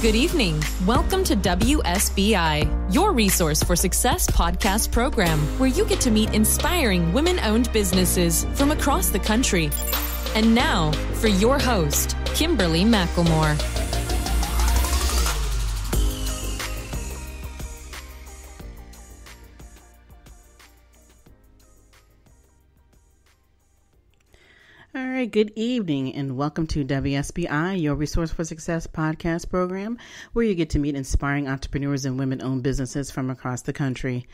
Good evening. Welcome to WSBI, your resource for success podcast program, where you get to meet inspiring women-owned businesses from across the country. And now, for your host, Kimberly McLemore. All right, good evening and welcome to WSBI, your Resource for Success podcast program, where you get to meet inspiring entrepreneurs and women-owned businesses from across the country.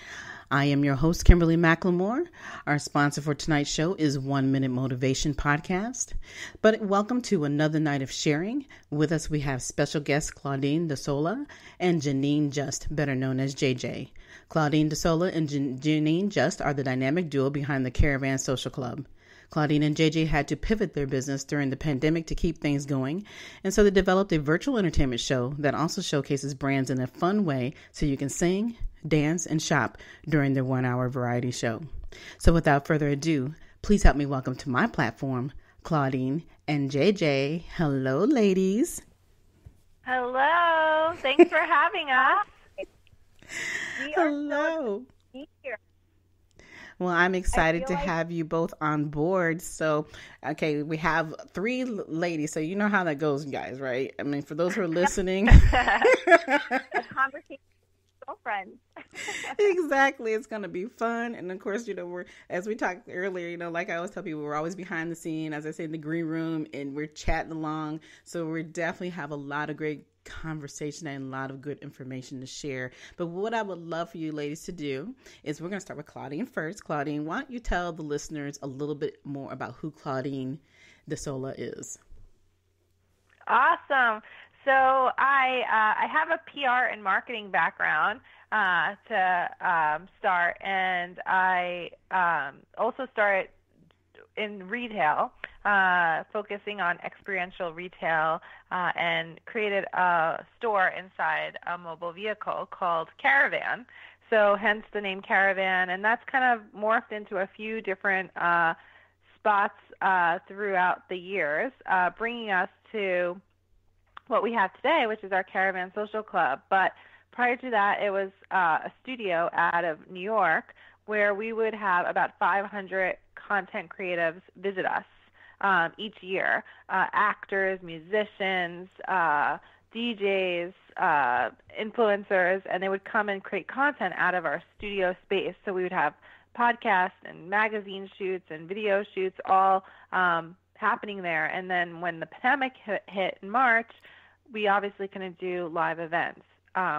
I am your host, Kimberly McLemore. Our sponsor for tonight's show is 1 Minute Motivation Podcast. But welcome to another night of sharing. With us, we have special guests Claudine DeSola and Janine Just, better known as JJ. Claudine DeSola and Janine Just are the dynamic duo behind the Caravan Social Club. Claudine and JJ had to pivot their business during the pandemic to keep things going, and so they developed a virtual entertainment show that also showcases brands in a fun way so you can sing, dance, and shop during their 1-hour variety show. So without further ado, please help me welcome to my platform, Claudine and JJ. Hello, ladies. Hello. Thanks for having us. Hello. Here. Well, I'm excited to have you both on board. So, okay, we have 3 ladies. So you know how that goes, guys, right? I mean, for those who are listening. A conversation with girlfriends. Exactly. It's going to be fun. And of course, we're, as we talked earlier, like I always tell people, we're always behind the scene, as I say, in the green room, and we're chatting along. So we definitely have a lot of great conversation and a lot of good information to share. But what I would love for you ladies to do is we're going to start with Claudine first. Claudine, why don't you tell the listeners a little bit more about who Claudine DeSola is? Awesome. So I have a PR and marketing background to start, and I also started in retail, focusing on experiential retail, and created a store inside a mobile vehicle called Caravan. So hence the name Caravan, and that's kind of morphed into a few different spots throughout the years, bringing us to what we have today, which is our Caravan Social Club. But prior to that, it was a studio out of New York where we would have about 500 content creatives visit us each year, actors, musicians, DJs, influencers, and they would come and create content out of our studio space. So we would have podcasts and magazine shoots and video shoots all happening there. And then when the pandemic hit in March, we obviously couldn't do live events,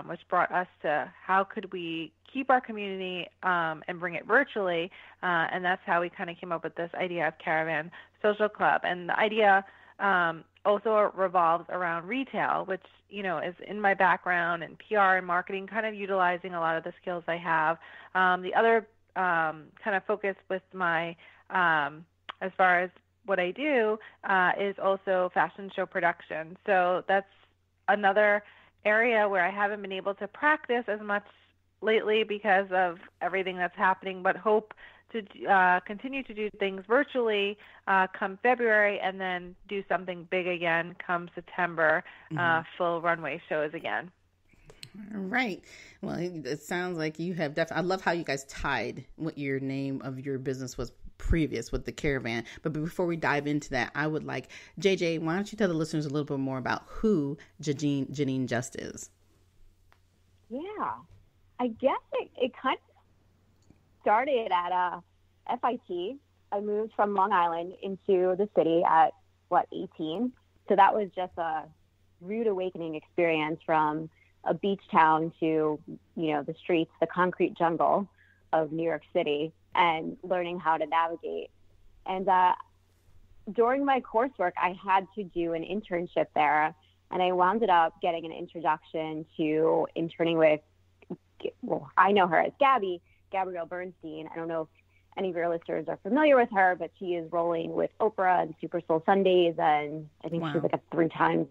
which brought us to how could we keep our community and bring it virtually, and that's how we kind of came up with this idea of Caravan Social Club. And the idea also revolves around retail, which is in my background, and PR and marketing, kind of utilizing a lot of the skills I have. The other kind of focus with my as far as what I do is also fashion show production. So that's another area where I haven't been able to practice as much lately because of everything that's happening, but hope to continue to do things virtually come February, and then do something big again come September, full runway shows again. All right. Well, it sounds like you have definitely, I love how you guys tied what your name of your business was previous with the Caravan. But before we dive into that, I would like, JJ, why don't you tell the listeners a little bit more about who Janine Just is? Yeah, I guess it kind of started at FIT. I moved from Long Island into the city at, 18? So that was just a rude awakening experience from a beach town to, the streets, the concrete jungle of New York City, and learning how to navigate. And during my coursework, I had to do an internship there, and I wound up getting an introduction to interning with, I know her as Gabrielle Bernstein. I don't know if any of your listeners are familiar with her, but she is rolling with Oprah and Super Soul Sundays, and I think she's like a 3-time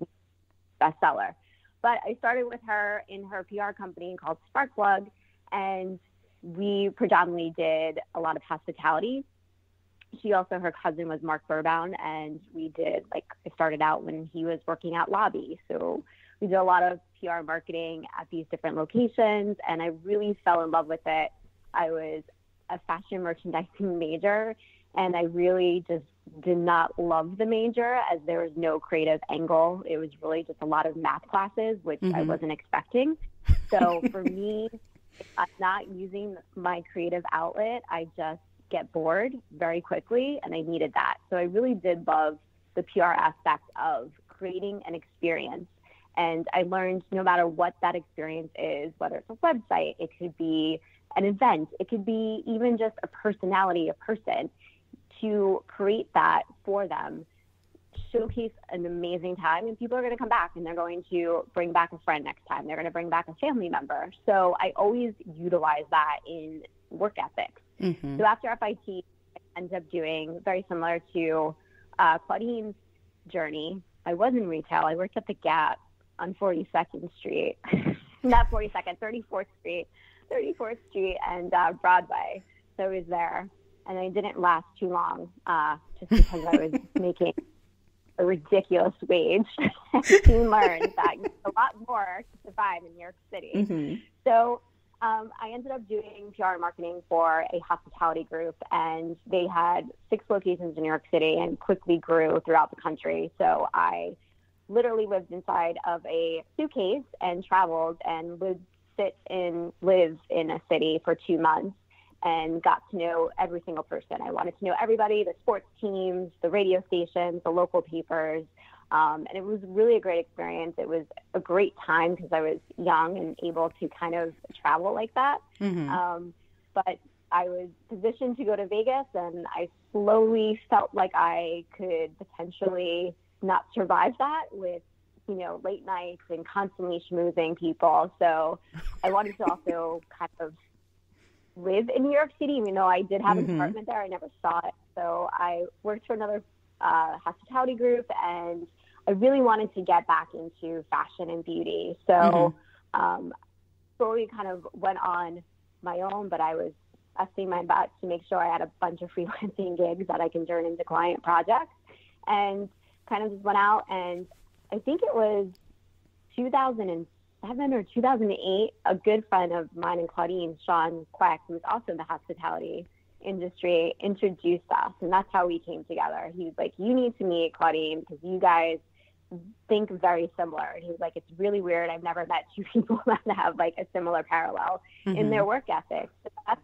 bestseller. But I started with her in her PR company called Sparkplug, and we predominantly did a lot of hospitality. Her cousin was Mark Burbound, and we did, I started out when he was working at Lobby. So we did a lot of PR marketing at these different locations, and I really fell in love with it. I was a fashion merchandising major, and I really just did not love the major as there was no creative angle. It was really just a lot of math classes, which I wasn't expecting. So for me, if I'm not using my creative outlet, I just get bored very quickly, and I needed that. So I really did love the PR aspect of creating an experience. And I learned no matter what that experience is, whether it's a website, it could be an event, it could be even just a personality, a person, to create that for them, showcase an amazing time, and people are going to come back and they're going to bring back a friend next time. They're going to bring back a family member. So I always utilize that in work ethics. So after FIT, I ended up doing very similar to Claudine's journey. I was in retail. I worked at the Gap on 42nd Street, not 42nd, 34th Street and Broadway. So I was there. And I didn't last too long just because I was making a ridiculous wage. I soon learned that you need a lot more to survive in New York City. So I ended up doing PR and marketing for a hospitality group, and they had 6 locations in New York City and quickly grew throughout the country. So I literally lived inside of a suitcase and traveled and would live in a city for 2 months. And got to know every single person. I wanted to know everybody, the sports teams, the radio stations, the local papers. And it was really a great experience. It was a great time because I was young and able to kind of travel like that. But I was positioned to go to Vegas, and I slowly felt like I could potentially not survive that with, late nights and constantly schmoozing people. So I wanted to also kind of live in New York City, even though I did have an apartment there. I never saw it. So I worked for another hospitality group, and I really wanted to get back into fashion and beauty. So slowly kind of went on my own, but I was busting my butt to make sure I had a bunch of freelancing gigs that I can turn into client projects, and kind of just went out. And I think it was 2007 or 2008, a good friend of mine and Claudine, Sean Queck, who was also in the hospitality industry, introduced us, and that's how we came together. He was like, you need to meet Claudine because you guys think very similar. And he was like, it's really weird. I've never met 2 people that have like a similar parallel in their work ethic. So that's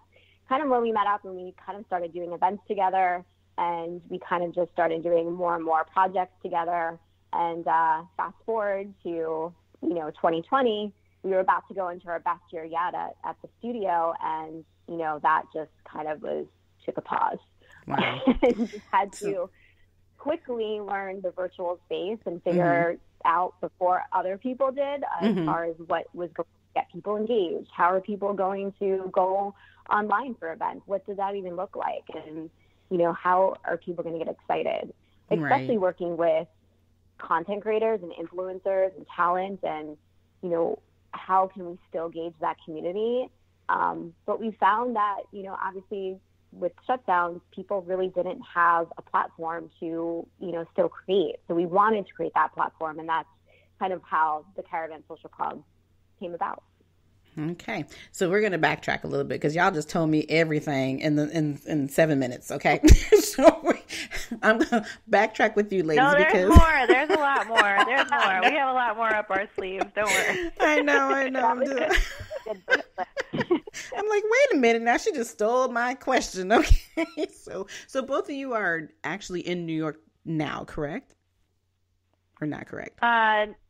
kind of when we met up, and we kind of started doing events together, and we kind of just started doing more and more projects together. And fast forward to 2020, we were about to go into our best year yet at the studio, and that just kind of took a pause. Wow. And just had to quickly learn the virtual space and figure out before other people did as far as what was going to get people engaged. How are people going to go online for events? What does that even look like? And how are people going to get excited? Especially working with content creators and influencers and talent, and how can we still gauge that community? But we found that obviously with shutdowns, people really didn't have a platform to still create. So we wanted to create that platform, and that's kind of how the Caravan Social Club came about. Okay, so we're going to backtrack a little bit because y'all just told me everything in 7 minutes. Okay, so I'm going to backtrack with you, ladies. No, there's because more. There's a lot more. There's more. We have a lot more up our sleeves. Don't worry. I know. I'm like, wait a minute. Now she just stole my question. Okay, so both of you are actually in New York now, correct? Or not correct?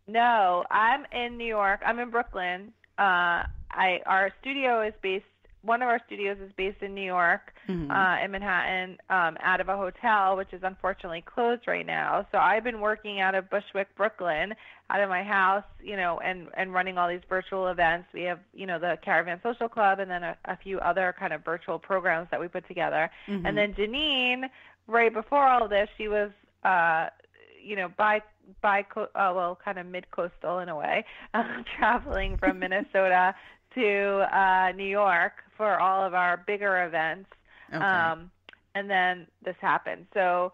No, I'm in New York. I'm in Brooklyn. Our studio is based. One of our studios is based in New York, in Manhattan, out of a hotel, which is unfortunately closed right now. So I've been working out of Bushwick, Brooklyn, out of my house, and running all these virtual events. We have, the Caravan Social Club, and then a few other kind of virtual programs that we put together. And then Janine, right before all of this, she was, kind of mid-coastal in a way, traveling from Minnesota to New York for all of our bigger events. Okay. And then this happened. So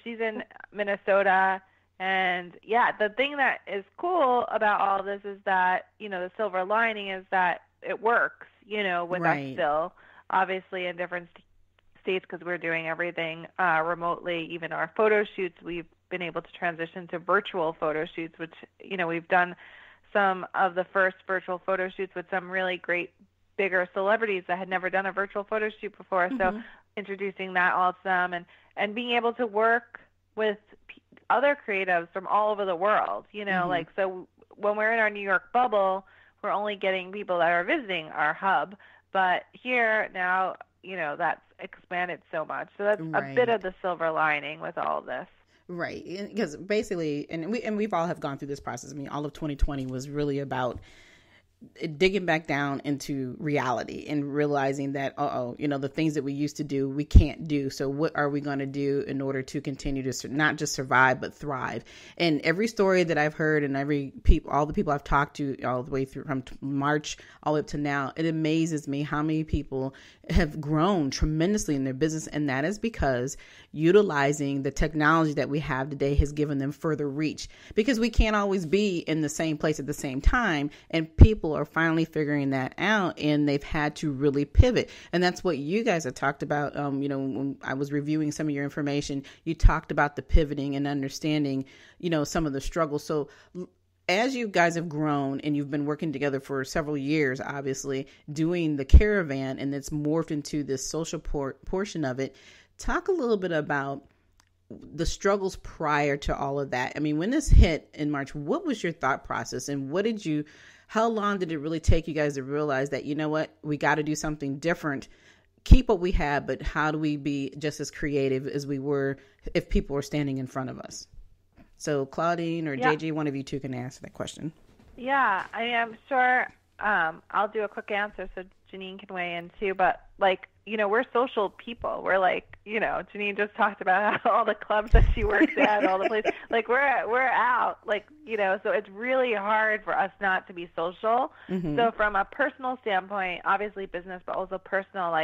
she's in Minnesota. And yeah, the thing that is cool about all this is that, the silver lining is that it works, with us still, obviously in different states, because we're doing everything remotely. Even our photo shoots, we've been able to transition to virtual photo shoots, which, we've done some of the first virtual photo shoots with some really great bigger celebrities that had never done a virtual photo shoot before. So introducing that all to them, and being able to work with other creatives from all over the world, so when we're in our New York bubble, we're only getting people that are visiting our hub, but here now, that's expanded so much. So that's a bit of the silver lining with all of this. Right. Because basically, we've all have gone through this process. I mean, all of 2020 was really about digging back down into reality and realizing that, the things that we used to do, we can't do. So what are we going to do in order to continue to not just survive, but thrive? And every story that I've heard and all the people I've talked to all the way through from March all the way up to now, it amazes me how many people have grown tremendously in their business. And that is because utilizing the technology that we have today has given them further reach, because we can't always be in the same place at the same time. And people are finally figuring that out, and they've had to really pivot. And that's what you guys have talked about. When I was reviewing some of your information, you talked about the pivoting and understanding, some of the struggles. So as you guys have grown and you've been working together for several years, obviously doing the Caravan, and it's morphed into this social portion of it, talk a little bit about the struggles prior to all of that. I mean, when this hit in March, what was your thought process, and how long did it really take you guys to realize that, we got to do something different, keep what we have, but how do we be just as creative as we were if people were standing in front of us? So Claudine or JJ, one of you two can answer that question. Yeah, I'm sure I'll do a quick answer so Janine can weigh in too. But we're social people. We're Janine just talked about all the clubs that she works at, all the places. We're out, so it's really hard for us not to be social. So from a personal standpoint, obviously business, but also personal,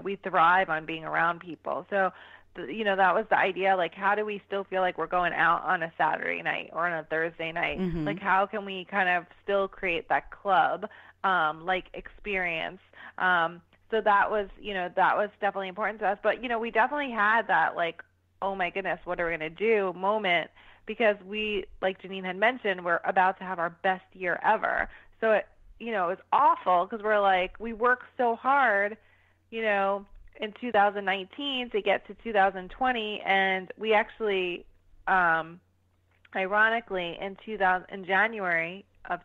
we thrive on being around people. So that was the idea. How do we still feel like we're going out on a Saturday night or on a Thursday night? How can we kind of still create that club, experience? So that was definitely important to us. But, we definitely had that, oh my goodness, what are we going to do moment, because we, like Janine had mentioned, we're about to have our best year ever. So it was awful, because we worked so hard, in 2019 to get to 2020, and we actually, ironically, in January of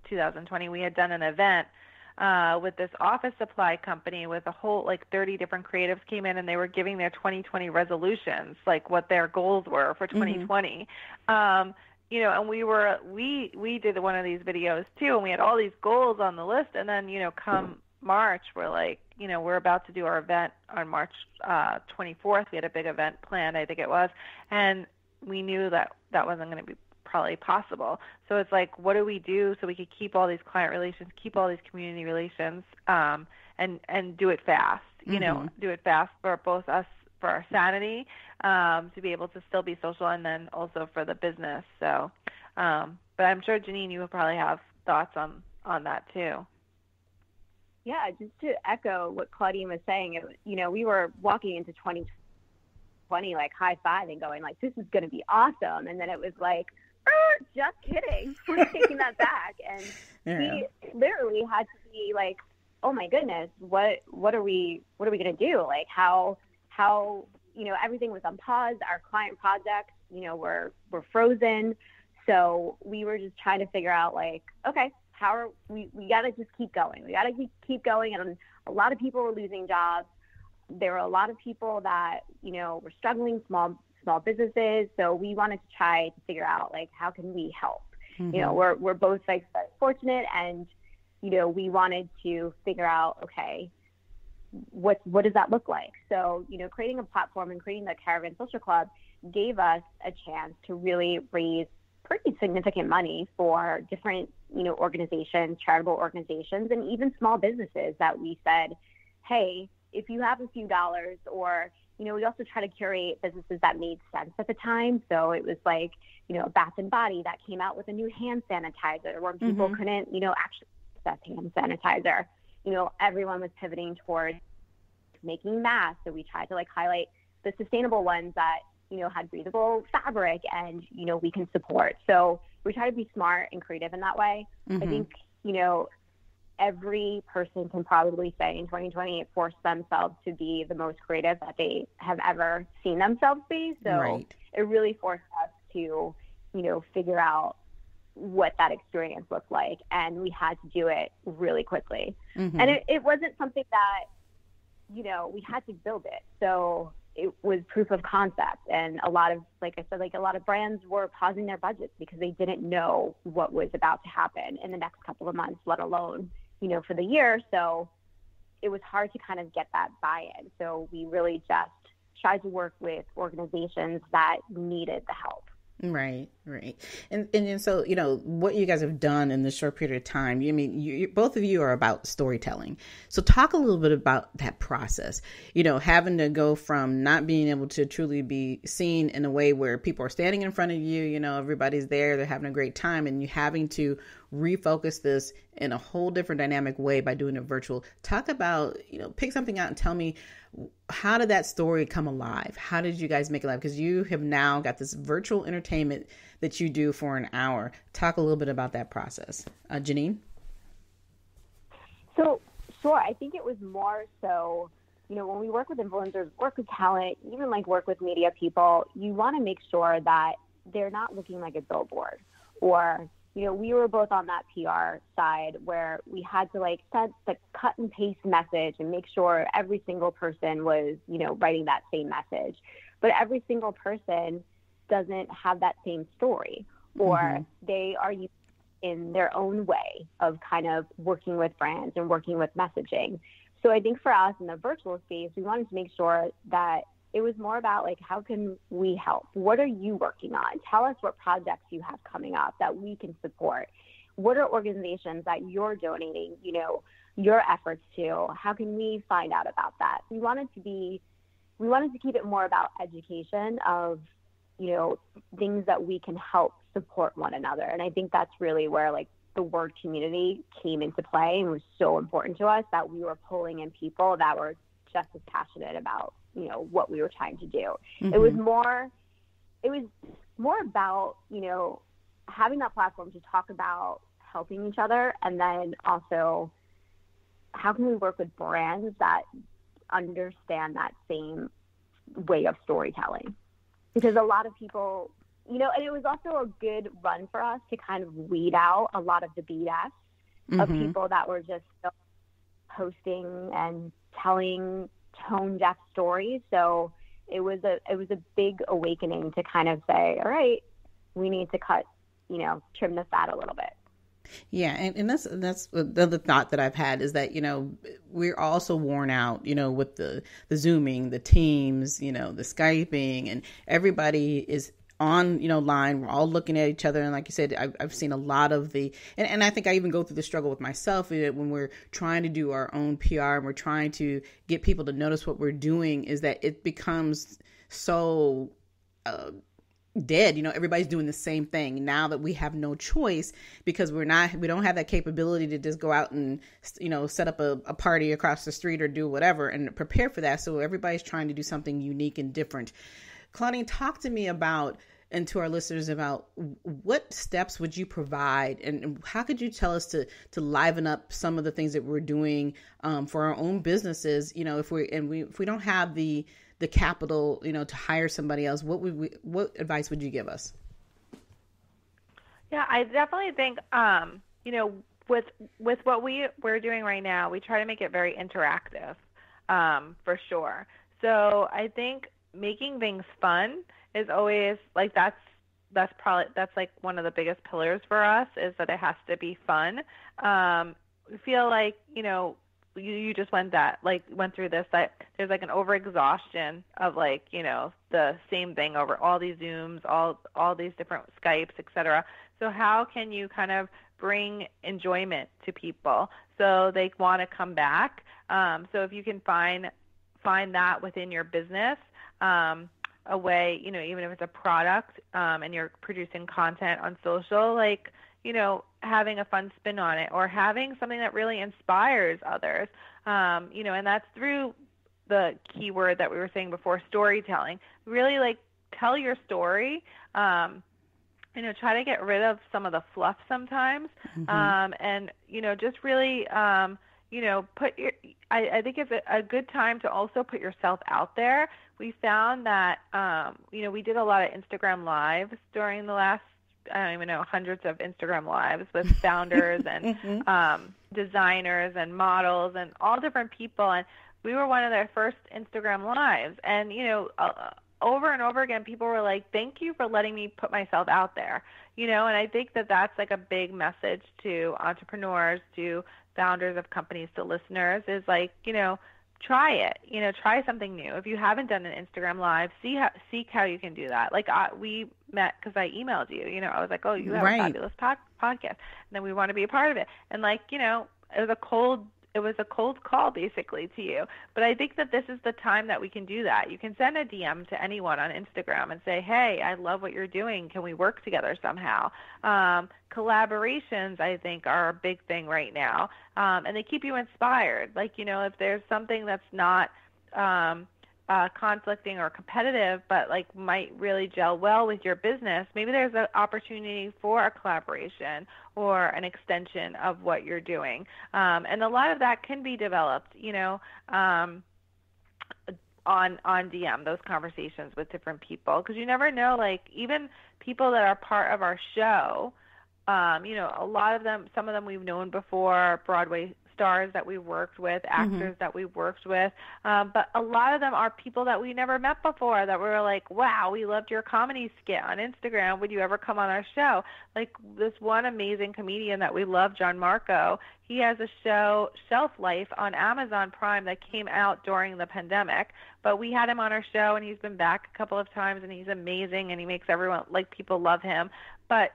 2020, we had done an event with this office supply company with a whole 30 different creatives came in, and they were giving their 2020 resolutions, what their goals were for 2020. And we did one of these videos too, and we had all these goals on the list, and then come March, we're we're about to do our event on March 24th. We had a big event planned, I think it was, and we knew that wasn't going to be probably possible. So it's what do we do so we could keep all these client relations, keep all these community relations, and do it fast, do it fast for both us, for our sanity, to be able to still be social, and then also for the business. So, but I'm sure Janine, you will probably have thoughts on that too. Yeah, just to echo what Claudine was saying, we were walking into 2020 high-fiving, going this is going to be awesome, and then it was just kidding, we're taking that back, and we literally had to be oh my goodness, what are we going to do? How everything was on pause. Our client projects, were frozen, so we were just trying to figure out okay, how are we got to just keep going. We got to keep going. And a lot of people were losing jobs. There were a lot of people that, were struggling, small businesses. So we wanted to try to figure out, how can we help? We're both fortunate, and, we wanted to figure out, okay, what does that look like? So, creating a platform and creating the Caravan Social Club gave us a chance to really raise pretty significant money for different, organizations, charitable organizations, and even small businesses that we said, hey, if you have a few dollars, or we also try to curate businesses that made sense at the time. So it was like, Bath and Body that came out with a new hand sanitizer where people couldn't, actually access hand sanitizer. Everyone was pivoting towards making masks. So we tried to highlight the sustainable ones that, had breathable fabric and, we can support. So we try to be smart and creative in that way. I think, every person can probably say in 2020 it forced themselves to be the most creative that they have ever seen themselves be. So it really forced us to, figure out what that experience looked like. And we had to do it really quickly. And it wasn't something that, we had to build it. So it was proof of concept. And a lot of, like I said, a lot of brands were pausing their budgets because they didn't know what was about to happen in the next couple of months, let alone, for the year. So it was hard to kind of get that buy-in. So we really just tried to work with organizations that needed the help. Right. And so, what you guys have done in this short period of time, you both of you are about storytelling. So talk a little bit about that process, having to go from not being able to truly be seen in a way where people are standing in front of you, everybody's there, they're having a great time, and you having to refocus this in a whole different dynamic way by doing it virtual. Talk about, pick something out and tell me, how did that story come alive? How did you guys make it alive? Because you have now got this virtual entertainment that you do for an hour. Talk a little bit about that process. Janine? So, sure. I think it was more so, when we work with influencers, work with talent, even work with media people, you want to make sure that they're not looking like a billboard. Or, we were both on that PR side where we had to set the cut and paste message and make sure every single person was, writing that same message. But every single person doesn't have that same story, or they are in their own way of kind of working with brands and working with messaging. So I think for us in the virtual space, we wanted to make sure that it was more about how can we help? What are you working on? Tell us what projects you have coming up that we can support. What are organizations that you're donating, your efforts to? How can we find out about that? We wanted to keep it more about education of, things that we can help support one another. And I think that's really where the word community came into play and was so important to us, that we were pulling in people that were just as passionate about what we were trying to do. It was more about, having that platform to talk about helping each other. And then also, how can we work with brands that understand that same way of storytelling? Because a lot of people, and it was also a good run for us to kind of weed out a lot of the BS of people that were just posting and telling tone-deaf stories. So it was a big awakening to kind of say, all right, we need to trim the fat a little bit. Yeah. And that's the other thought that I've had is that, we're also worn out, with the Zooming, the Teams, the Skyping, and everybody is on, line. We're all looking at each other. And like you said, I've seen a lot of and I think I even go through the struggle with myself when we're trying to do our own PR and we're trying to get people to notice what we're doing, is that it becomes so dead. Everybody's doing the same thing now that we have no choice, because we don't have that capability to just go out and, set up a party across the street or do whatever and prepare for that. So everybody's trying to do something unique and different. Claudine, talk to me about, and to our listeners, about what steps would you provide, and how could you tell us to liven up some of the things that we're doing for our own businesses? If we don't have the capital, to hire somebody else, what advice would you give us? Yeah, I definitely think, with what we're doing right now, we try to make it very interactive, for sure. So I think making things fun is always that's one of the biggest pillars for us, is that it has to be fun. We feel you just went through this, that there's an overexhaustion of the same thing over all these Zooms, all these different Skypes, etc. So how can you kind of bring enjoyment to people so they want to come back? So if you can find that within your business, a way, even if it's a product, and you're producing content on social, like, having a fun spin on it, or having something that really inspires others, and that's through the keyword that we were saying before, storytelling. Really, like, tell your story. Try to get rid of some of the fluff sometimes, and just really, I think it's a good time to also put yourself out there. We found that, we did a lot of Instagram lives during the last, I don't even know, hundreds of Instagram lives with founders and designers and models and all different people. And we were one of their first Instagram lives. And, over and over again, people were like, thank you for letting me put myself out there. And I think that that's like a big message to entrepreneurs, to founders of companies, to listeners, is like, try it, try something new. If you haven't done an Instagram live, seek how you can do that. Like, we met because I emailed you, I was like, oh, you have a fabulous podcast. And then we want to be a part of it. And like, it was a cold call basically to you. But I think that this is the time that we can do that. You can send a DM to anyone on Instagram and say, hey, I love what you're doing. Can we work together somehow? Collaborations, I think, are a big thing right now. And they keep you inspired. Like, if there's something that's not conflicting or competitive, but like might really gel well with your business, maybe there's an opportunity for a collaboration or an extension of what you're doing. And a lot of that can be developed, on DM, those conversations with different people, because you never know, like, even people that are part of our show, a lot of them, some of them we've known before, Broadway stars that we've worked with, actors that we've worked with, but a lot of them are people that we never met before, that we were like, wow, we loved your comedy skit on Instagram. Would you ever come on our show? Like this one amazing comedian that we love, John Marco, he has a show, Shelf Life, on Amazon Prime that came out during the pandemic, but we had him on our show, and he's been back a couple of times, and he's amazing, and he makes everyone, like, people love him. But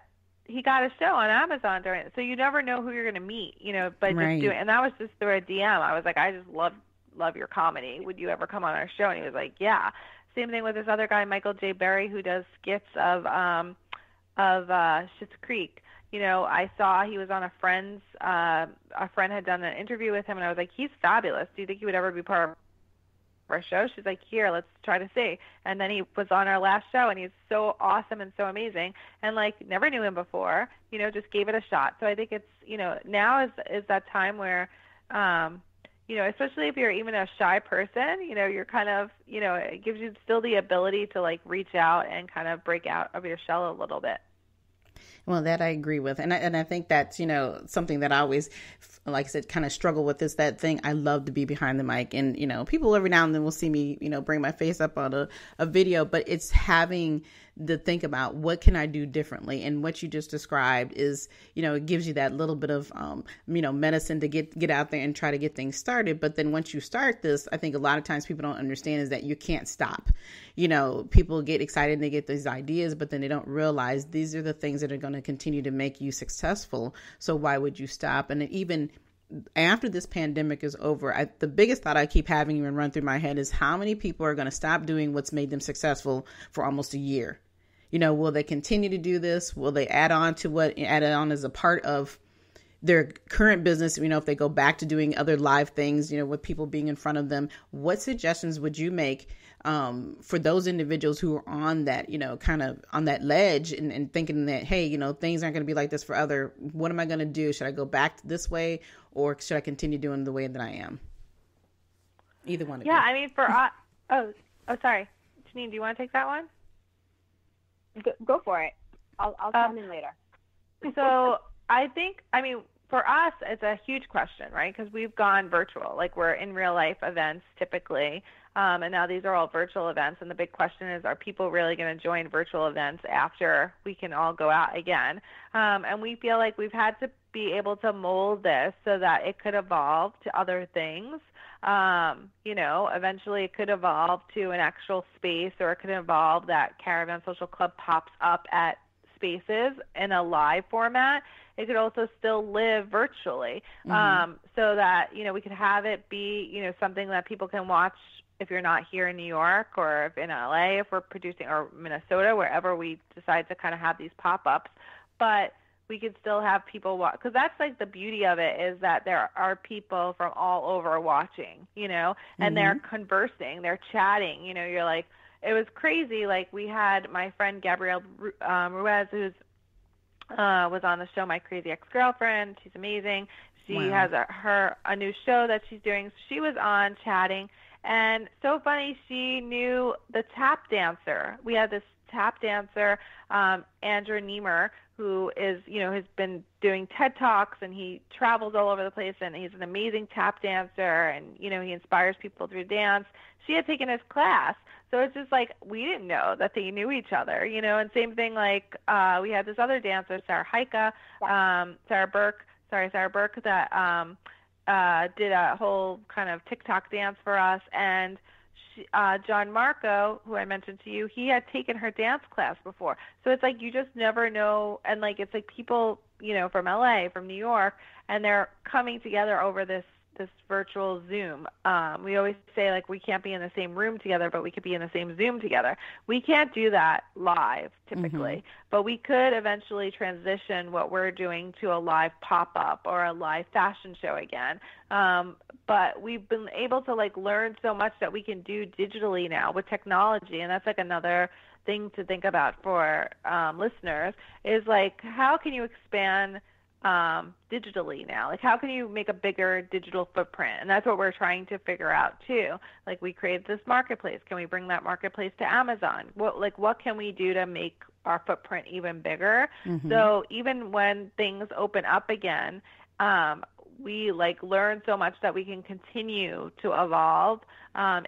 he got a show on Amazon during it. So you never know who you're going to meet, by just doing, and that was just through a DM. I was like, I just love your comedy. Would you ever come on our show? And he was like, yeah. Same thing with this other guy, Michael J. Berry, who does skits of Schitt's Creek. I saw he was on a friend had done an interview with him, and I was like, he's fabulous. Do you think he would ever be part of our show? She's like, here, let's try to see. And then he was on our last show, and he's so awesome and so amazing, and like, never knew him before, just gave it a shot. So I think it's, now is that time where, especially if you're even a shy person, you're kind of, it gives you still the ability to like reach out and kind of break out of your shell a little bit. Well, that I agree with. And I think that's, something that I always, like I said, kind of struggle with, is that thing. I love to be behind the mic, and, people every now and then will see me, bring my face up on a video, but it's having to think about what can I do differently. And what you just described is, it gives you that little bit of, medicine to get out there and try to get things started. But then once you start this, I think a lot of times people don't understand is that you can't stop. People get excited and they get these ideas, but then they don't realize these are the things that are going to continue to make you successful. So why would you stop? And even after this pandemic is over, the biggest thought I keep having even run through my head is how many people are going to stop doing what's made them successful for almost a year? Will they continue to do this? Will they add on as a part of their current business? if they go back to doing other live things, with people being in front of them, what suggestions would you make for those individuals who are on that, kind of on that ledge and thinking that, hey, things aren't going to be like this forever. What am I going to do? Should I go back this way, or should I continue doing the way that I am? Either one of you. Yeah, I mean, for us, sorry. Janine, do you want to take that one? Go for it. I'll come in later. So I think, for us, it's a huge question, right? Because we've gone virtual. Like, we're in real life events typically, and now these are all virtual events. And the big question is, are people really going to join virtual events after we can all go out again? And we feel like we've had to be able to mold this so that it could evolve to other things. Eventually it could evolve to an actual space, or it could evolve that Caravan Social Club pops up at spaces in a live format. It could also still live virtually, so that, we could have it be, something that people can watch if you're not here in New York, or if in LA, if we're producing, or Minnesota, wherever we decide to kind of have these pop-ups. But we could still have people watch, because that's like the beauty of it, is that there are people from all over watching, and they're conversing, they're chatting, you're like, it was crazy. Like, we had my friend Gabrielle Ruiz, who's was on the show, My Crazy Ex-Girlfriend. She's amazing. She has a new show that she's doing. She was on chatting, and so funny, she knew the tap dancer. We had this tap dancer, Andrew Niemer, who is, has been doing TED Talks, and he travels all over the place, and he's an amazing tap dancer, and, he inspires people through dance. She had taken his class. So it's just like, we didn't know that they knew each other, and same thing, like, we had this other dancer, Sarah Burke, that did a whole kind of TikTok dance for us. And John Marco, who I mentioned to you, he had taken her dance class before. So it's like, you just never know. And like, it's like people, from LA, from New York, and they're coming together over this virtual Zoom. We always say, like, we can't be in the same room together, but we could be in the same Zoom together. We can't do that live typically, but we could eventually transition what we're doing to a live pop-up or a live fashion show again. But we've been able to, like, learn so much that we can do digitally now with technology, and that's like another thing to think about for listeners, is like, how can you expand digitally now? Like, how can you make a bigger digital footprint? And that's what we're trying to figure out too. Like, we created this marketplace. Can we bring that marketplace to Amazon? What can we do to make our footprint even bigger? So even when things open up again, we learn so much that we can continue to evolve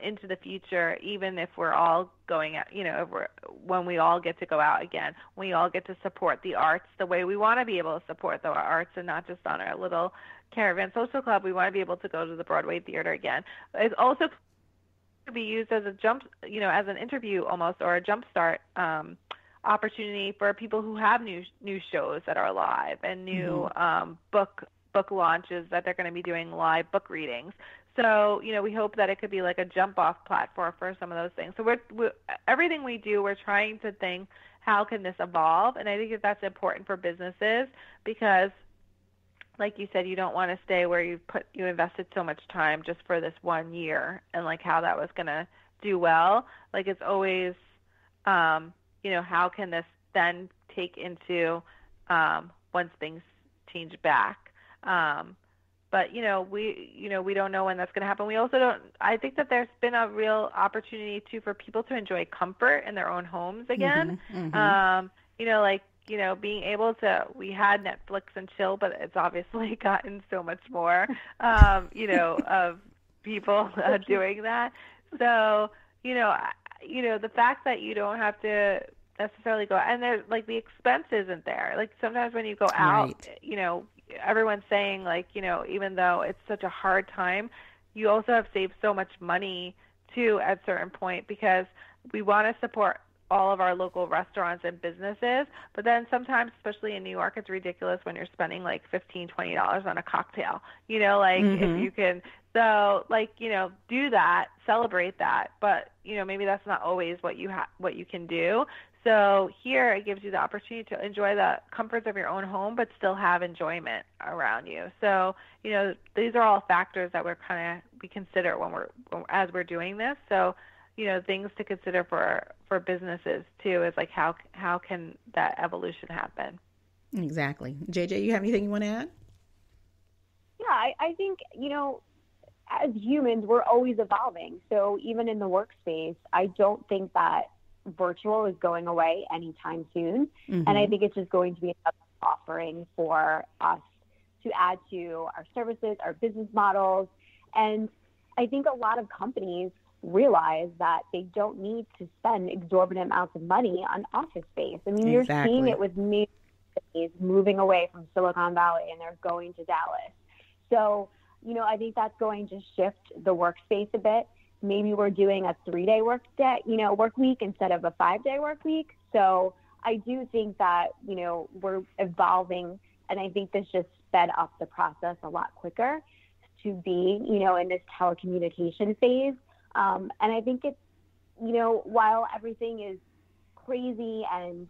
into the future, even if we're all going out, when we all get to go out again, we all get to support the arts the way we want to be able to support the arts, and not just on our little Caravan Social Club. We want to be able to go to the Broadway theater again. It's also to be used as a as an interview almost, or a jumpstart opportunity for people who have new shows that are live, and new book launches that they're going to be doing live book readings. So, we hope that it could be like a jump-off platform for some of those things. So we're everything we do, we're trying to think, how can this evolve? And I think that's important for businesses, because, like you said, you don't want to stay where you invested so much time just for this 1 year, and like how that was going to do well. Like, it's always, how can this then take into once things change back? But we don't know when that's going to happen. We also don't. I think that there's been a real opportunity too for people to enjoy comfort in their own homes again. Being able to. We had Netflix and chill, but it's obviously gotten so much more. Of people doing that. So the fact that you don't have to necessarily go, and there's like the expense isn't there. Like, sometimes when you go out, everyone's saying, like, even though it's such a hard time, you also have saved so much money too at a certain point, because we want to support all of our local restaurants and businesses. But then sometimes, especially in New York, it's ridiculous when you're spending like $15, $20 on a cocktail, if you can. So do that, celebrate that. But, maybe that's not always what you can do. So here it gives you the opportunity to enjoy the comforts of your own home, but still have enjoyment around you. So, these are all factors that we consider as we're doing this. So, things to consider for businesses too is like, how can that evolution happen? Exactly. JJ, you have anything you want to add? Yeah, I think, as humans, we're always evolving. So even in the workspace, I don't think that virtual is going away anytime soon. And I think it's just going to be another offering for us to add to our services, our business models. And I think a lot of companies realize that they don't need to spend exorbitant amounts of money on office space. I mean, you're seeing it with major companies moving away from Silicon Valley, and they're going to Dallas. So, I think that's going to shift the workspace a bit. Maybe we're doing a 3-day work week instead of a 5-day work week. So I do think that, we're evolving, and I think this just sped up the process a lot quicker to be, in this telecommunication phase. And I think it's, while everything is crazy and,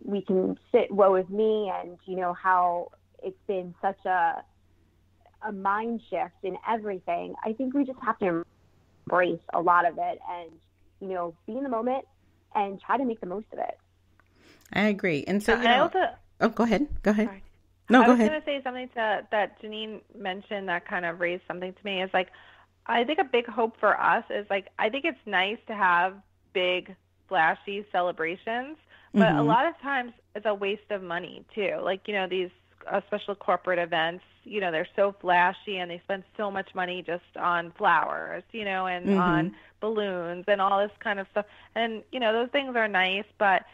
we can sit woe is me and, how it's been such a mind shift in everything, I think we just have to embrace a lot of it and, be in the moment and try to make the most of it. I agree. And so, go ahead. Sorry. No, go ahead. I was going to say something that Janine mentioned that kind of raised something to me is like, I think a big hope for us is like, I think it's nice to have big, flashy celebrations, but a lot of times it's a waste of money too. Like, these special corporate events, they're so flashy and they spend so much money just on flowers, and on balloons and all this kind of stuff. And, those things are nice, but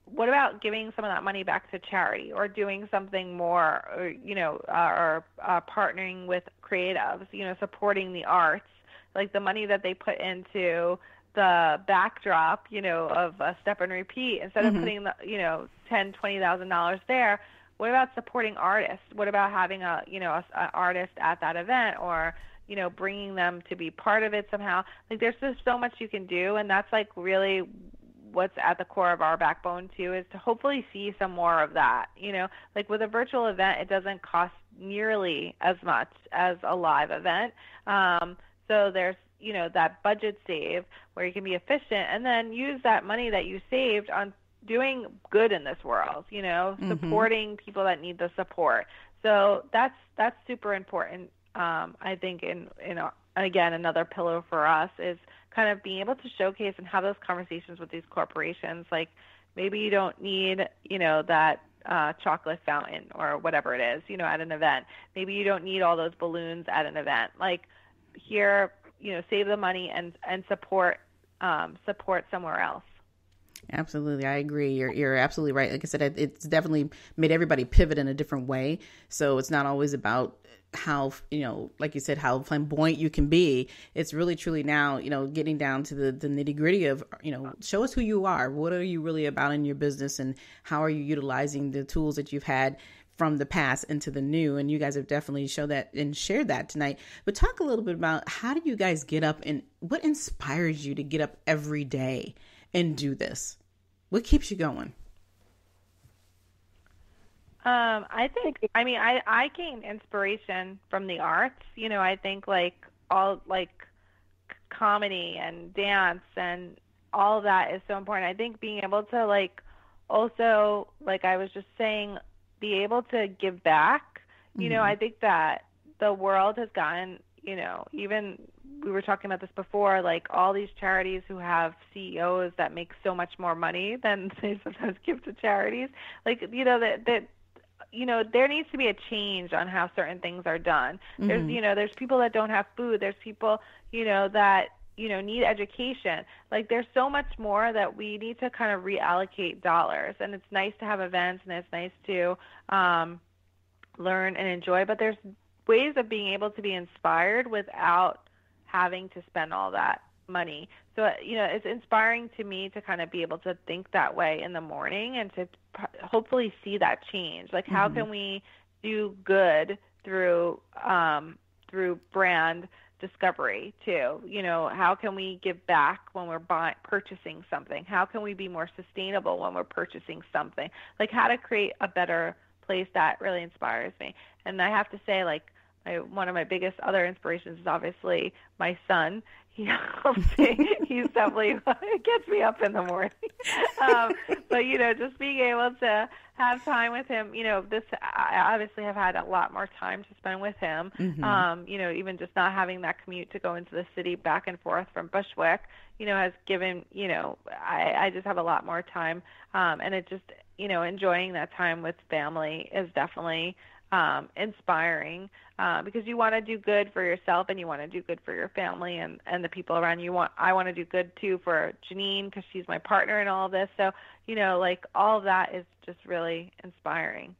what about giving some of that money back to charity or doing something more, or partnering with creatives, supporting the arts, like the money that they put into the backdrop, of a step and repeat, instead of putting the, $10,000, $20,000 there. What about supporting artists? What about having a artist at that event, or, bringing them to be part of it somehow? Like, there's just so much you can do. And that's like really what's at the core of our backbone too, is to hopefully see some more of that. Like with a virtual event, it doesn't cost nearly as much as a live event. So there's, that budget save where you can be efficient and then use that money that you saved on doing good in this world, supporting people that need the support. So that's super important. I think again, another pillar for us is kind of being able to showcase and have those conversations with these corporations. Like, maybe you don't need, that chocolate fountain or whatever it is, at an event. Maybe you don't need all those balloons at an event. Like, here, save the money and support somewhere else. Absolutely. I agree. You're absolutely right. Like I said, it's definitely made everybody pivot in a different way. So it's not always about how, like you said, how flamboyant you can be. It's really truly now, getting down to the nitty gritty of, show us who you are. What are you really about in your business, and how are you utilizing the tools that you've had from the past into the new? And you guys have definitely showed that and shared that tonight. But talk a little bit about, how do you guys get up, and what inspires you to get up every day and do this? What keeps you going? I gain inspiration from the arts. I think all comedy and dance and all of that is so important. I think being able to also, like I was just saying, be able to give back. I think that the world has gotten, even we were talking about this before, like all these charities who have CEOs that make so much more money than they sometimes give to charities. Like, there needs to be a change on how certain things are done. There's people that don't have food. There's people, that, need education. Like, there's so much more that we need to kind of reallocate dollars. And it's nice to have events, and it's nice to learn and enjoy, but there's ways of being able to be inspired without having to spend all that money. So, it's inspiring to me to kind of be able to think that way in the morning and to hopefully see that change. Like, how can we do good through brand discovery too? How can we give back when we're purchasing something? How can we be more sustainable when we're purchasing something? Like, how to create a better place, that really inspires me. And I have to say, one of my biggest other inspirations is obviously my son. He helps me. He's definitely, it gets me up in the morning. But, just being able to have time with him, I obviously have had a lot more time to spend with him. Even just not having that commute to go into the city back and forth from Bushwick, has given, I just have a lot more time. And it just, enjoying that time with family is definitely inspiring, because you want to do good for yourself and you want to do good for your family and the people around you. I want to do good too for Janine, because she's my partner in all of this. So, all of that is just really inspiring.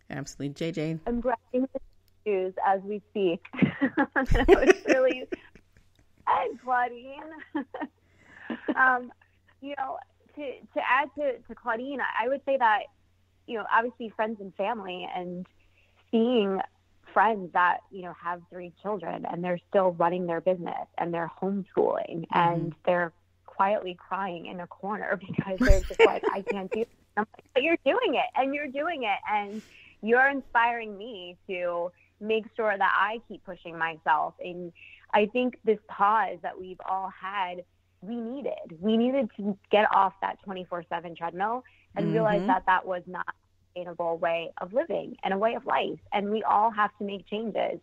Absolutely. JJ? I'm grabbing the news as we speak. It's really, and Claudine. To add to Claudine, I would say that, obviously friends and family, and seeing friends that, you know, have 3 children and they're still running their business and they're homeschooling and they're quietly crying in a corner because they're just like, I can't do it. I'm like, but you're doing it and you're doing it. And you're inspiring me to make sure that I keep pushing myself. And I think this pause that we've all had, we needed to get off that 24/7 treadmill and realize that that was not a sustainable way of living and a way of life. And we all have to make changes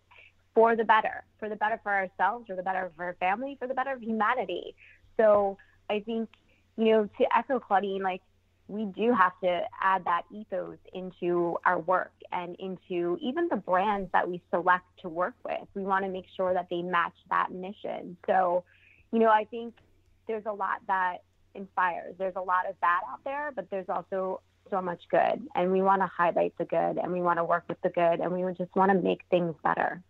for the better for ourselves, for the better for our family, for the better of humanity. So I think, you know, to echo Claudine, like, we do have to add that ethos into our work and into even the brands that we select to work with. We want to make sure that they match that mission. So, you know, I think there's a lot that inspires. There's a lot of bad out there, but there's also so much good. And we want to highlight the good and we want to work with the good and we just want to make things better.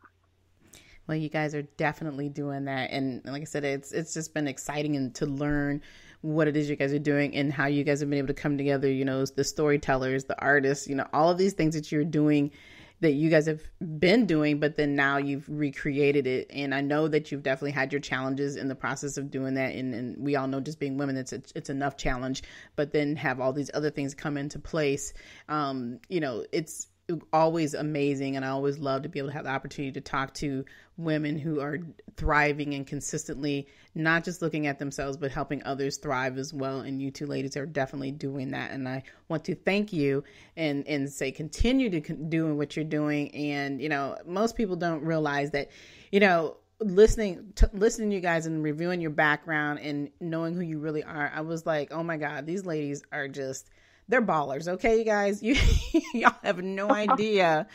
Well, you guys are definitely doing that. And like I said, it's just been exciting and to learn what it is you guys are doing and how you guys have been able to come together, you know, the storytellers, the artists, you know, all of these things that you're doing that you guys have been doing, but then now you've recreated it. And I know that you've definitely had your challenges in the process of doing that. And we all know just being women, it's enough challenge, but then have all these other things come into place. You know, it's always amazing. And I always love to be able to have the opportunity to talk to women who are thriving and consistently not just looking at themselves, but helping others thrive as well. And you two ladies are definitely doing that. And I want to thank you and say, continue to doing what you're doing. And, you know, most people don't realize that, you know, listening to you guys and reviewing your background and knowing who you really are, I was like, oh my God, these ladies are just, they're ballers. Okay, you guys, y'all have no idea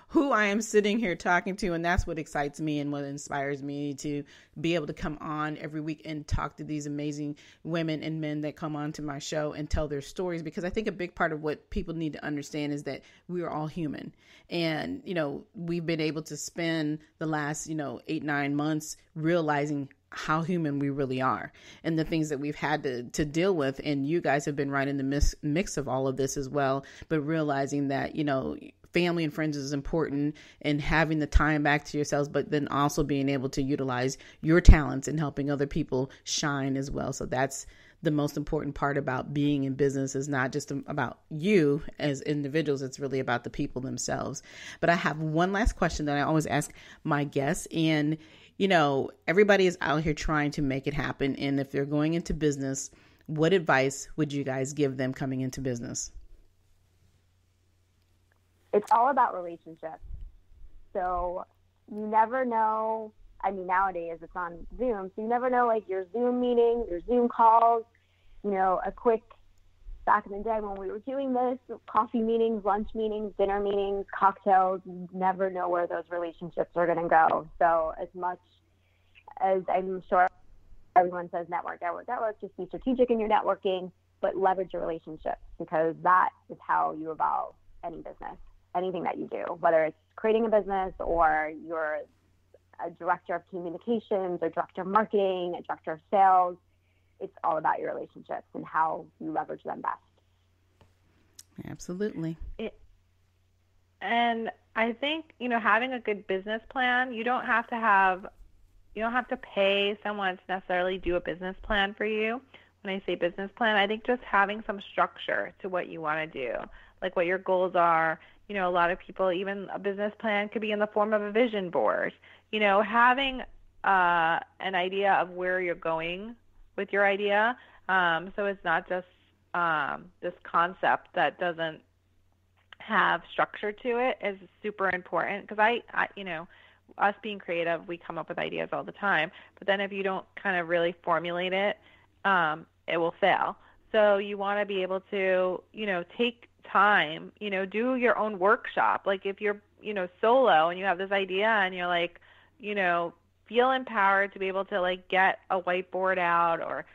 who I am sitting here talking to. And that's what excites me and what inspires me to be able to come on every week and talk to these amazing women and men that come on to my show and tell their stories. Because I think a big part of what people need to understand is that we are all human. And, you know, we've been able to spend the last, 8-9 months realizing how human we really are and the things that we've had to deal with. And you guys have been right in the mix of all of this as well, but realizing that, family and friends is important and having the time back to yourselves, but then also being able to utilize your talents and helping other people shine as well. So that's the most important part about being in business, is not just about you as individuals. It's really about the people themselves. But I have one last question that I always ask my guests. And, everybody is out here trying to make it happen. And if they're going into business, what advice would you guys give them coming into business? It's all about relationships. So you never know. I mean, nowadays it's on Zoom. So you never know, like, your Zoom meetings, your Zoom calls, a quick, back in the day when we were doing this, coffee meetings, lunch meetings, dinner meetings, cocktails, you never know where those relationships are going to go. So as much as I'm sure everyone says network, just be strategic in your networking, but leverage your relationships, because that is how you evolve any business. Anything that you do, whether it's creating a business or you're a director of communications or director of marketing, a director of sales, it's all about your relationships and how you leverage them best. Absolutely. And I think, having a good business plan, you don't have to pay someone to necessarily do a business plan for you. When I say business plan, I think just having some structure to what you want to do, like what your goals are. A lot of people, even a business plan could be in the form of a vision board. Having an idea of where you're going with your idea. So it's not just this concept that doesn't have structure to it is super important, because I us being creative, we come up with ideas all the time, but then if you don't kind of really formulate it, it will fail. So you want to be able to, take time, do your own workshop. Like if you're, solo and you have this idea and you're like, feel empowered to be able to like get a whiteboard out or,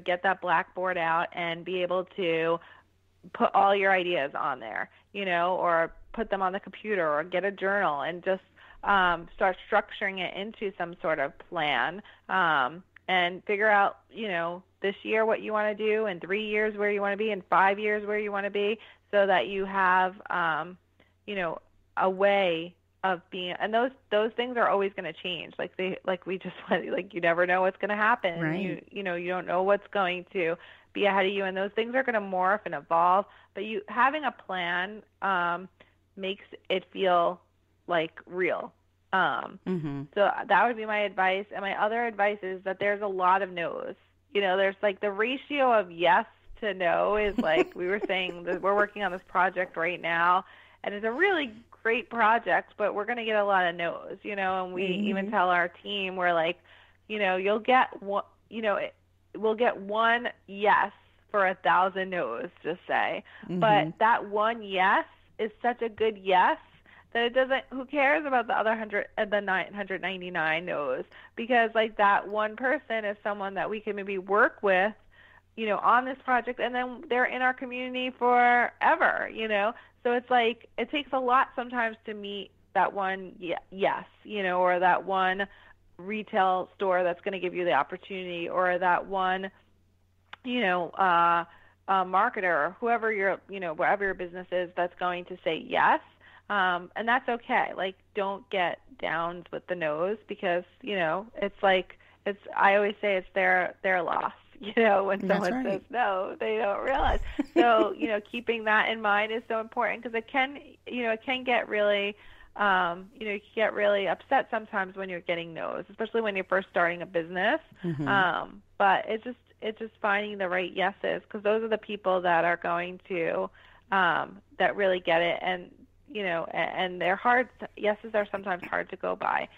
get that blackboard out and be able to put all your ideas on there, or put them on the computer or get a journal and just start structuring it into some sort of plan, and figure out, this year what you want to do, in 3 years where you want to be, in 5 years where you want to be, so that you have, a way being, and those things are always going to change. Like we just went, like you never know what's going to happen. Right. You don't know what's going to be ahead of you, and those things are going to morph and evolve. But having a plan makes it feel like real. So that would be my advice. And my other advice is that there's a lot of no's. There's like the ratio of yes to no is like we were saying that we're working on this project right now, and it's a really great project, but we're going to get a lot of no's, and we even tell our team, we're like, you'll get one, we'll get one yes for 1,000 no's, just say. But that one yes is such a good yes that it doesn't, who cares about the other 999 no's? Because like that one person is someone that we can maybe work with, on this project, and then they're in our community forever, So it's like, it takes a lot sometimes to meet that one yes, or that one retail store that's going to give you the opportunity, or that one, marketer, or whoever wherever your business is, that's going to say yes. And that's okay. Like, don't get down with the no's, because, it's like, I always say it's their loss. When someone says no, they don't realize. So, keeping that in mind is so important, because it can get really, you can get really upset sometimes when you're getting no's, especially when you're first starting a business. But it's just finding the right yeses, because those are the people that are going to, that really get it. And, and they're hard. Yeses are sometimes hard to go by.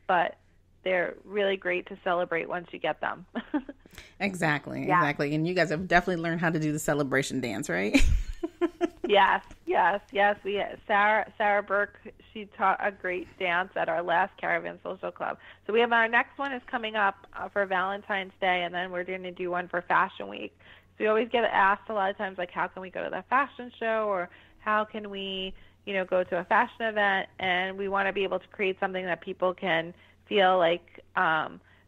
But they're really great to celebrate once you get them. Exactly. And you guys have definitely learned how to do the celebration dance, right? Yes. Sarah Burke, she taught a great dance at our last Caravan Social Club. So we have our next one is coming up for Valentine's Day, and then we're going to do one for Fashion Week. So we always get asked a lot of times, like, how can we go to the fashion show, or how can we, go to a fashion event? And we want to be able to create something that people can feel like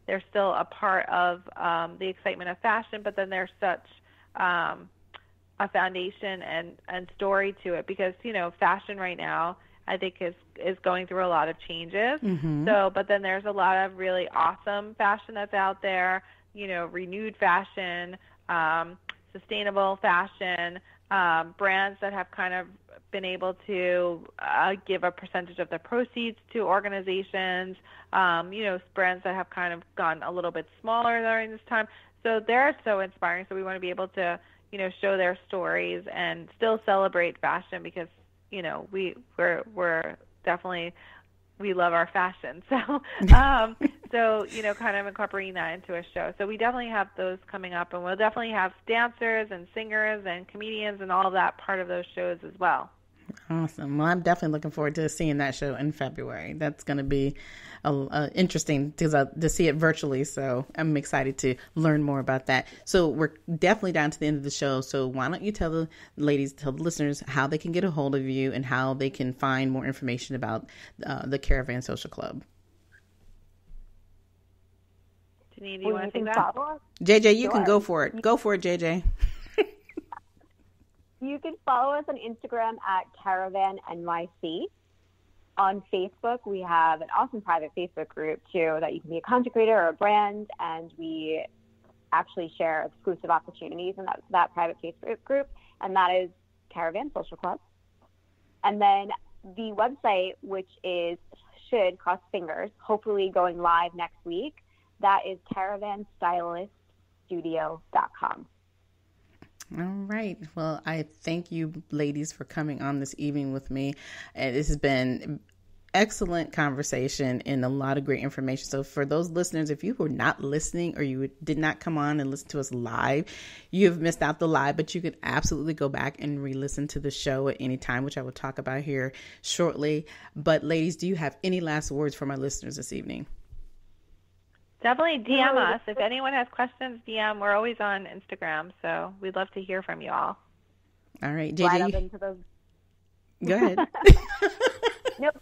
they're still a part of the excitement of fashion, but then there's such a foundation and story to it, because fashion right now I think is going through a lot of changes. So, but then there's a lot of really awesome fashion that's out there, renewed fashion, sustainable fashion, brands that have kind of been able to give a percentage of the proceeds to organizations, brands that have kind of gone a little bit smaller during this time. So they're so inspiring. So we want to be able to, show their stories and still celebrate fashion, because, we're definitely, we love our fashion. So, kind of incorporating that into a show. So we definitely have those coming up, and we'll definitely have dancers and singers and comedians and all of that part of those shows as well. Awesome. Well, I'm definitely looking forward to seeing that show in February. That's going to be interesting to see it virtually. So I'm excited to learn more about that. So we're definitely down to the end of the show. So why don't you tell the listeners how they can get a hold of you and how they can find more information about the Caravan Social Club. Janine, do you want to take that? JJ, you can go for it. Go for it, JJ. You can follow us on Instagram at Caravan NYC. On Facebook, we have an awesome private Facebook group, too, that you can be a content creator or a brand, and we actually share exclusive opportunities in that private Facebook group, and that is Caravan Social Club. And then the website, which should, cross fingers, hopefully going live next week, that is caravanstyliststudio.com. All right. Well, I thank you, ladies, for coming on this evening with me. This has been excellent conversation and a lot of great information. So for those listeners, if you were not listening or you did not come on and listen to us live, you've missed out the live, but you could absolutely go back and re-listen to the show at any time, which I will talk about here shortly. But ladies, do you have any last words for my listeners this evening? Definitely DM us. If anyone has questions, DM. We're always on Instagram, so we'd love to hear from you all. All right, JJ. Right up into those. Go ahead. Nope.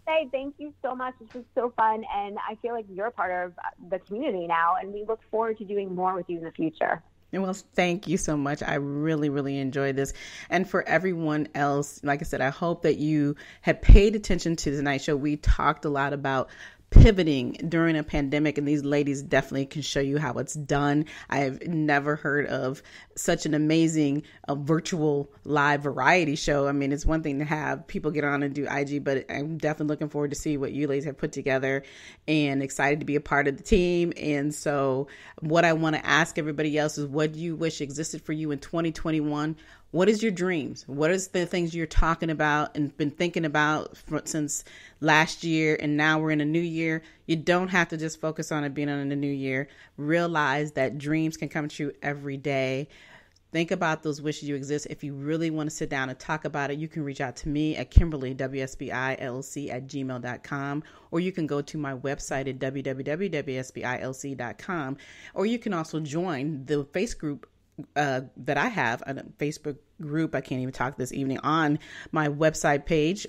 Say thank you so much. This was so fun, and I feel like you're part of the community now, and we look forward to doing more with you in the future. Well, thank you so much. I really, really enjoyed this. And for everyone else, like I said, I hope that you have paid attention to tonight's show. We talked a lot about pivoting during a pandemic, and these ladies definitely can show you how it's done. I've never heard of such an amazing virtual live variety show. I mean, it's one thing to have people get on and do IG, but I'm definitely looking forward to see what you ladies have put together and excited to be a part of the team. And so what I want to ask everybody else is, what do you wish existed for you in 2021? What is your dreams? What is the things you're talking about and been thinking about since last year? And now we're in a new year. You don't have to just focus on it being in a new year. Realize that dreams can come true every day. Think about those wishes you exist. If you really want to sit down and talk about it, you can reach out to me at Kimberly, WSBILC@gmail.com, or you can go to my website at www.wsbilc.com, or you can also join the Facebook group that I have, a Facebook group, I can't even talk this evening, on my website page,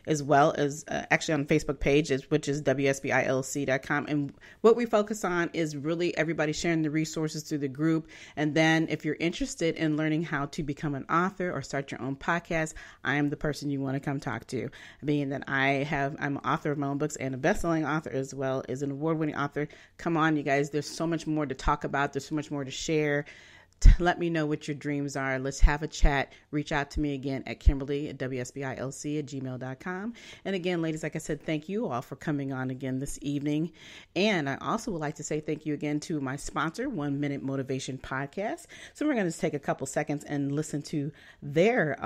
as well as actually on the Facebook page, which is WSBILC.com. And what we focus on is really everybody sharing the resources through the group. And then if you're interested in learning how to become an author or start your own podcast, I am the person you want to come talk to. Being that I'm an author of my own books and a best-selling author, as well as an award-winning author. Come on, you guys, there's so much more to talk about. There's so much more to share. Let me know what your dreams are. Let's have a chat. Reach out to me again at Kimberly at WSBILC@gmail.com. And again, ladies, like I said, thank you all for coming on again this evening. And I also would like to say thank you again to my sponsor, 1 Minute Motivation Podcast. So we're going to take a couple seconds and listen to their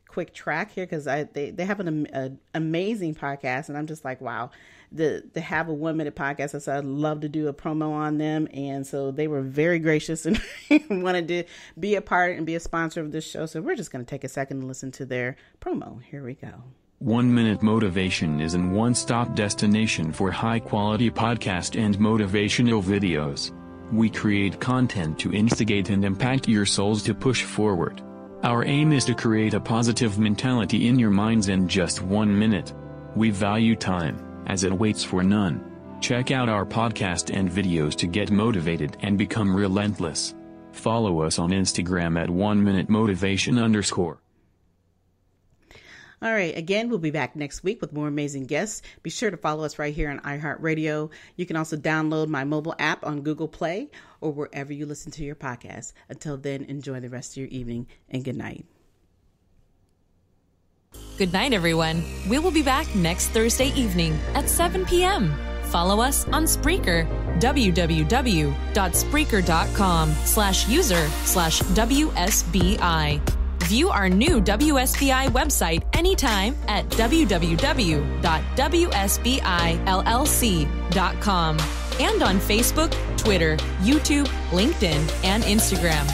quick track here, because they have an amazing podcast, and I'm just like, wow. To have a 1 minute podcast, I said I'd love to do a promo on them, and so they were very gracious and wanted to be a part and be a sponsor of this show. So we're just going to take a second and listen to their promo. Here we go. 1 Minute Motivation is a one-stop destination for high-quality podcast and motivational videos. We create content to instigate and impact your souls to push forward. Our aim is to create a positive mentality in your minds in just 1 minute. We value time, as it waits for none. Check out our podcast and videos to get motivated and become relentless. Follow us on Instagram at 1minutemotivation_. All right. Again, we'll be back next week with more amazing guests. Be sure to follow us right here on iHeartRadio. You can also download my mobile app on Google Play or wherever you listen to your podcast. Until then, enjoy the rest of your evening, and good night. Good night, everyone. We will be back next Thursday evening at 7 p.m. Follow us on Spreaker, www.spreaker.com/user/WSBI. View our new WSBI website anytime at www.wsbillc.com and on Facebook, Twitter, YouTube, LinkedIn, and Instagram.